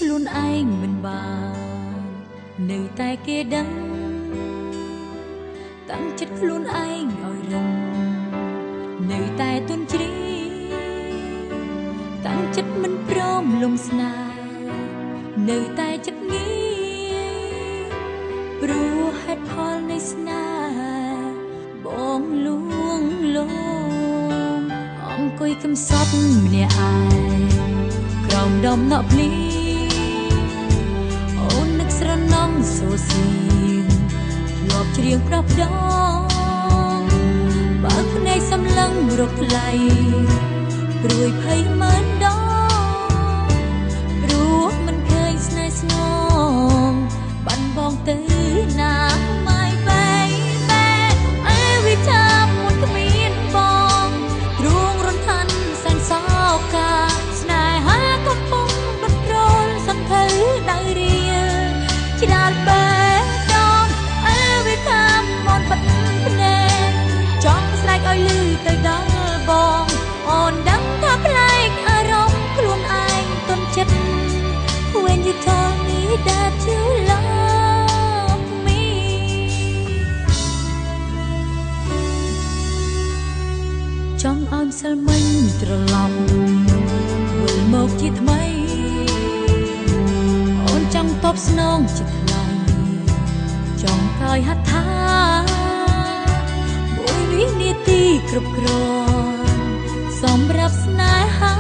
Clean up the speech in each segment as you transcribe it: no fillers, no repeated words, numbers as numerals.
ខ្លួនឯងមិនបាននៅតែគេដឹងតាំងចិត្តខ្លួនឯងឲ្យរឹងនៅតែទន់ជ្រាយតាំងចិត្តមិនព្រមលំស្នេហ៍នៅតែចិត្តងាយព្រោះហេតុផលនៃស្នេហ៍បងលួងលោមអង្គុយកំសត់ម្នាក់ឯងក្រោមដំណក់ភ្លៀងអូននឹកស្រណំសូសៀងធ្លាប់ច្រៀងប្រោះផ្ដងបើភ្នែកសម្លឹងរកថ្លៃព្រួយភ័យម៉ឺនដងព្រោះមិនឃើញស្នេហ៍ស្នងបាត់បងទៅណាmy baby every time មុនគ្មានបងទ្រូងរន្ធន់សែនសោកាស្នេហាកំពុងប្រទ្រលសន្ធើដៅរៀលឆ្លាតបេះដូង every time មនបាត់ភ្នែកចង់ស្រែកឲ្យលឺទៅដល់បងអូនដឹងថាប្លែកអារម្មណ៍ខ្លួនឯងទន់ចិត្ត when you told me that you love me ចង់ឲ្យម្សិលមិញត្រឡប់វិលមកជាថ្មីអូនចង់តបស្នងជាថ្លៃចង់កាយហត្ថាមួយវិនាទីគ្រប់គ្រាន់សម្រាប់ស្នេហា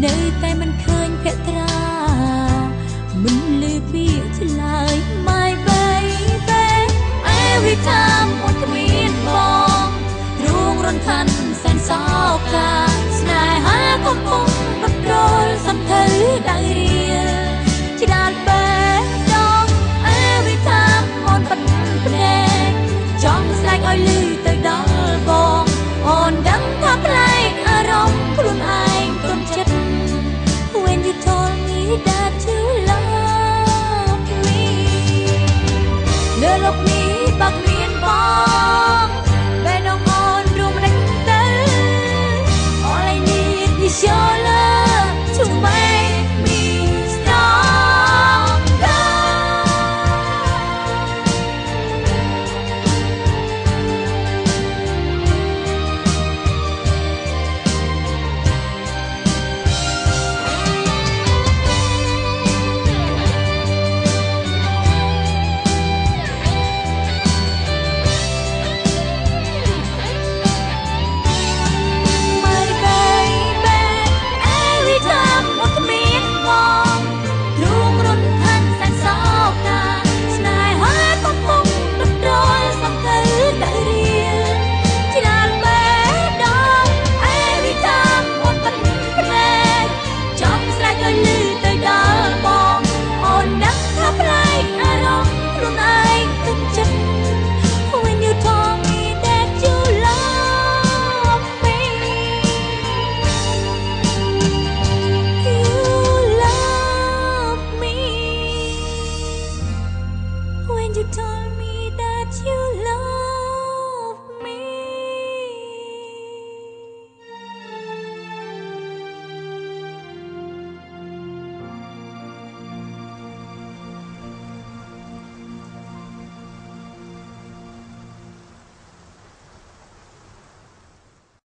នៅតែមិនឃើញភក្ត្រាមិនលឺពាក្យឆ្លើយ my baby every time អូនគ្មានបងទ្រូងរន្ធន់សែនសោកាស្នេហាកំពុងប្រទ្រលសន្ធើដៅរៀលឆ្លាតបេះដូង every time អូនបាត់ភ្នែកចង់ស្រែកឲ្យលឺទៅដល់បងអូនដឹងថាប្លែកអារម្មណ៍ខ្លួនឯងទន់ចិត្ត when you told me that you love me លើโลกនេះបើគ្មានបងពេលនោះអូនរួមរែងទៅ all I need is your love to make me stronger 'Cause you told me that you